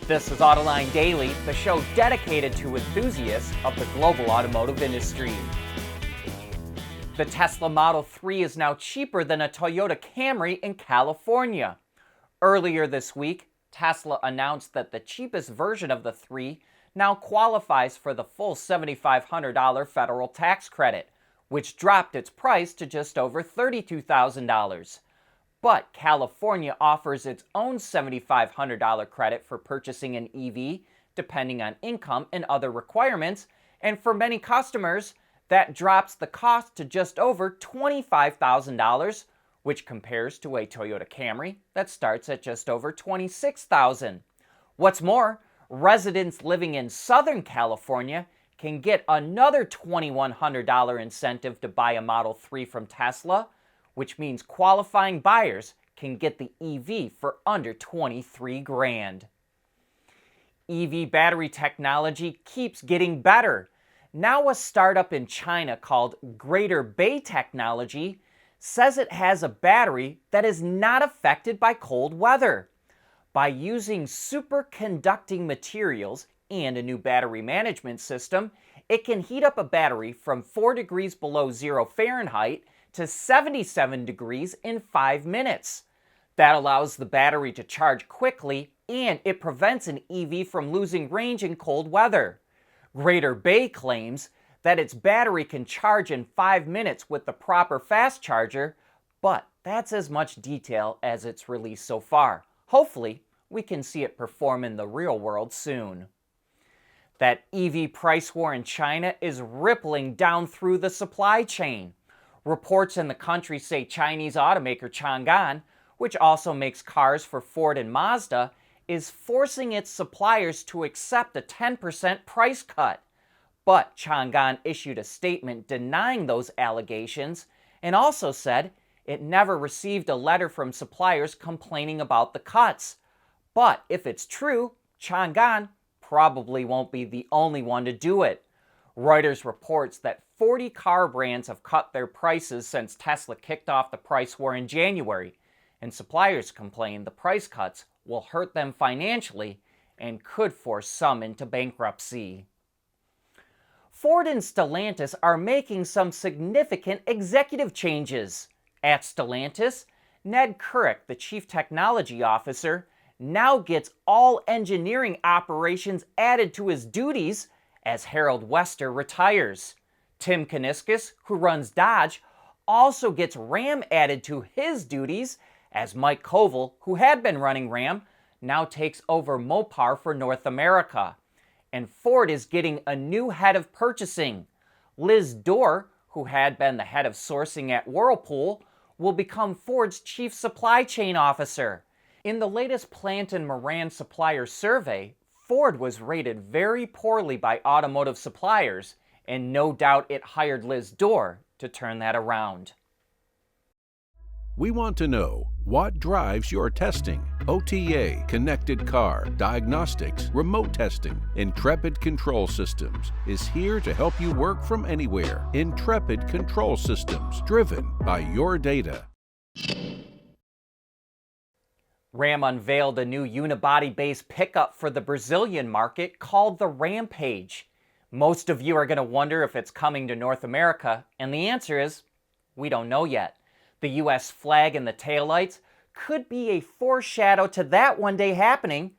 This is Autoline Daily, the show dedicated to enthusiasts of the global automotive industry. The Tesla Model 3 is now cheaper than a Toyota Camry in California. Earlier this week, Tesla announced that the cheapest version of the 3 now qualifies for the full $7,500 federal tax credit, which dropped its price to just over $32,000. But California offers its own $7,500 credit for purchasing an EV, depending on income and other requirements, and for many customers, that drops the cost to just over $25,000, which compares to a Toyota Camry that starts at just over $26,000. What's more, residents living in Southern California can get another $2,100 incentive to buy a Model 3 from Tesla, which means qualifying buyers can get the EV for under $23,000. EV battery technology keeps getting better. Now a startup in China called Greater Bay Technology says it has a battery that is not affected by cold weather. By using superconducting materials and a new battery management system, it can heat up a battery from 4 degrees below 0 Fahrenheit to 77 degrees in 5 minutes. That allows the battery to charge quickly, and it prevents an EV from losing range in cold weather. Greater Bay claims that its battery can charge in 5 minutes with the proper fast charger, but that's as much detail as it's released so far. Hopefully, we can see it perform in the real world soon. That EV price war in China is rippling down through the supply chain. Reports in the country say Chinese automaker Changan, which also makes cars for Ford and Mazda, is forcing its suppliers to accept a 10% price cut. But Changan issued a statement denying those allegations and also said it never received a letter from suppliers complaining about the cuts. But if it's true, Changan probably won't be the only one to do it. Reuters reports that 40 car brands have cut their prices since Tesla kicked off the price war in January, and suppliers complain the price cuts will hurt them financially and could force some into bankruptcy. Ford and Stellantis are making some significant executive changes. At Stellantis, Ned Couric, the chief technology officer, now gets all engineering operations added to his duties as Harold Wester retires. Tim Kuniskis, who runs Dodge, also gets Ram added to his duties as Mike Koval, who had been running Ram, now takes over Mopar for North America. And Ford is getting a new head of purchasing. Liz Dorr, who had been the head of sourcing at Whirlpool, will become Ford's chief supply chain officer. In the latest Plant and Moran supplier survey, Ford was rated very poorly by automotive suppliers, and no doubt it hired Liz Dorr to turn that around. We want to know what drives your testing. OTA, connected car, diagnostics, remote testing. Intrepid Control Systems is here to help you work from anywhere. Intrepid Control Systems, driven by your data. Ram unveiled a new unibody-based pickup for the Brazilian market called the Rampage. Most of you are going to wonder if it's coming to North America, and the answer is, we don't know yet. The US flag in the taillights could be a foreshadow to that one day happening,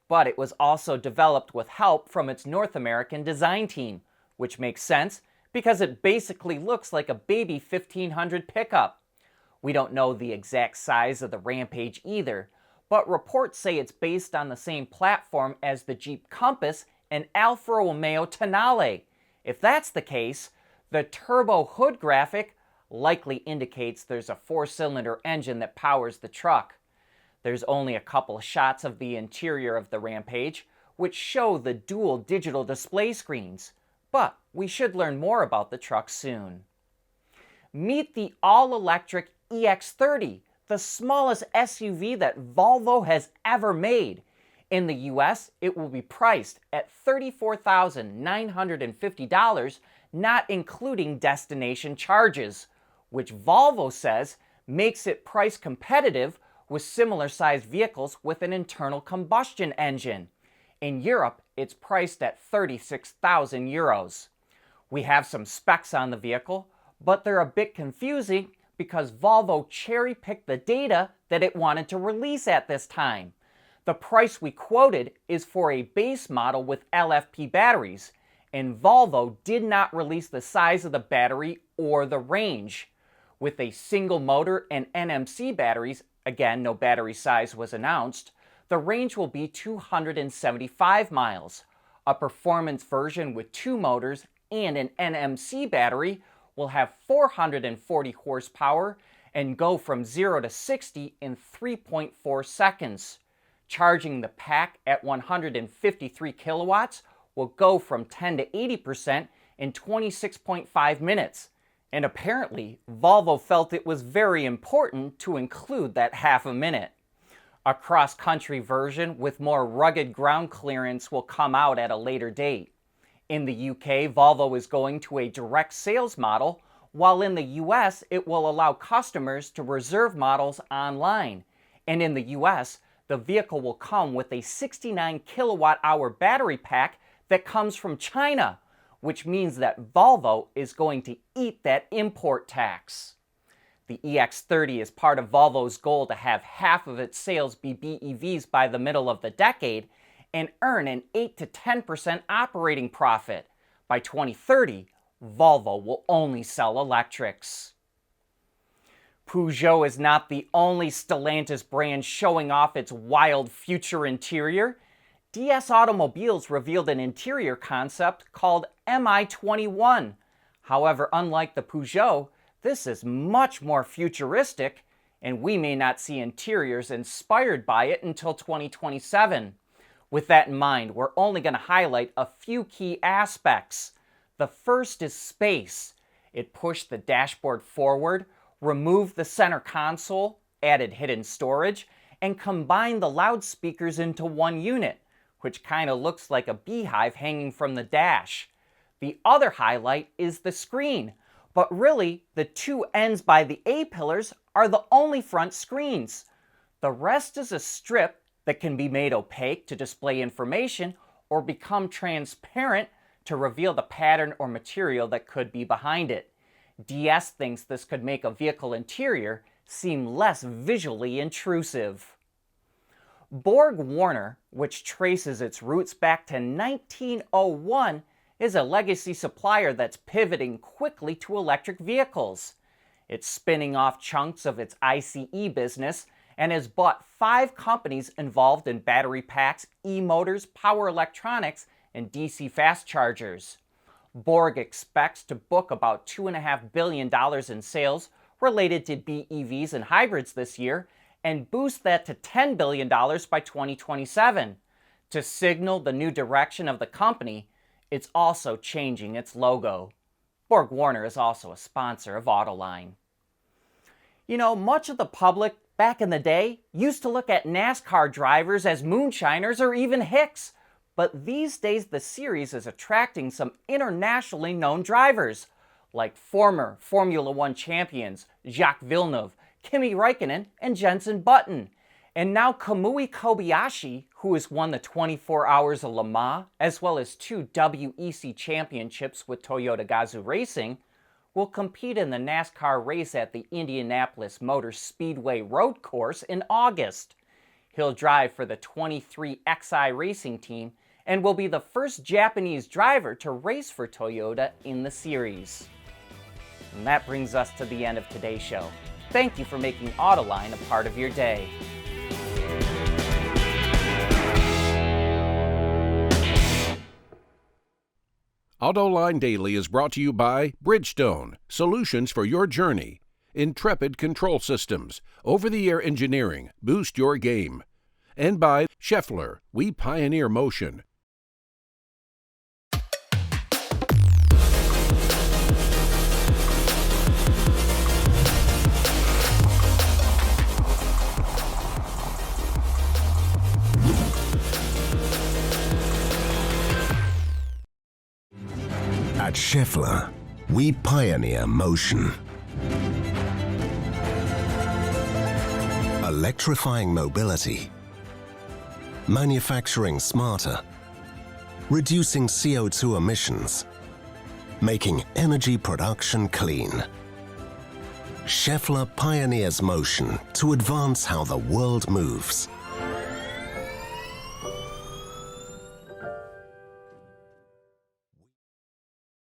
but it was also developed with help from its North American design team, which makes sense because it basically looks like a baby 1500 pickup. We don't know the exact size of the Rampage either, but reports say it's based on the same platform as the Jeep Compass and Alfa Romeo Tonale. If that's the case, the turbo hood graphic likely indicates there's a 4-cylinder engine that powers the truck. There's only a couple shots of the interior of the Rampage, which show the dual digital display screens, but we should learn more about the truck soon. Meet the all-electric EX30, the smallest SUV that Volvo has ever made. In the US, it will be priced at $34,950, not including destination charges, which Volvo says makes it price competitive with similar-sized vehicles with an internal combustion engine. In Europe, it's priced at 36,000 euros. We have some specs on the vehicle, but they're a bit confusing because Volvo cherry-picked the data that it wanted to release at this time. The price we quoted is for a base model with LFP batteries, and Volvo did not release the size of the battery or the range. With a single motor and NMC batteries, again, no battery size was announced, the range will be 275 miles. A performance version with 2 motors and an NMC battery will have 440 horsepower and go from 0 to 60 in 3.4 seconds. Charging the pack at 153 kilowatts will go from 10 to 80% in 26.5 minutes. And apparently, Volvo felt it was very important to include that half a minute. A cross-country version with more rugged ground clearance will come out at a later date. In the UK, Volvo is going to a direct sales model, while in the US, it will allow customers to reserve models online. And in the US, the vehicle will come with a 69 kilowatt-hour battery pack that comes from China, which means that Volvo is going to eat that import tax. The EX30 is part of Volvo's goal to have half of its sales be BEVs by the middle of the decade and earn an 8 to 10% operating profit. By 2030, Volvo will only sell electrics. Peugeot is not the only Stellantis brand showing off its wild future interior. DS Automobiles revealed an interior concept called MI21. However, unlike the Peugeot, this is much more futuristic, and we may not see interiors inspired by it until 2027. With that in mind, we're only going to highlight a few key aspects. The first is space. It pushed the dashboard forward, removed the center console, added hidden storage, and combined the loudspeakers into one unit, which kind of looks like a beehive hanging from the dash. The other highlight is the screen, but really the two ends by the A-pillars are the only front screens. The rest is a strip that can be made opaque to display information or become transparent to reveal the pattern or material that could be behind it. DS thinks this could make a vehicle interior seem less visually intrusive. BorgWarner, which traces its roots back to 1901, is a legacy supplier that's pivoting quickly to electric vehicles. It's spinning off chunks of its ICE business and has bought 5 companies involved in battery packs, e-motors, power electronics, and DC fast chargers. Borg expects to book about $2.5 billion in sales related to BEVs and hybrids this year and boost that to $10 billion by 2027. To signal the new direction of the company, it's also changing its logo. BorgWarner is also a sponsor of Autoline. You know, much of the public back in the day used to look at NASCAR drivers as moonshiners or even hicks, but these days the series is attracting some internationally known drivers, like former Formula One champions Jacques Villeneuve, Kimi Räikkönen, and Jenson Button. And now Kamui Kobayashi, who has won the 24 Hours of Le Mans, as well as 2 WEC championships with Toyota Gazoo Racing, will compete in the NASCAR race at the Indianapolis Motor Speedway Road Course in August. He'll drive for the 23 XI Racing team and will be the first Japanese driver to race for Toyota in the series. And that brings us to the end of today's show. Thank you for making Autoline a part of your day. Autoline Daily is brought to you by Bridgestone, solutions for your journey. Intrepid Control Systems, over-the-air engineering, boost your game. And by Schaeffler, we pioneer motion. At Schaeffler, we pioneer motion. Electrifying mobility manufacturing smarter, reducing CO2 emissions, making energy production clean. Schaeffler pioneers motion to advance how the world moves.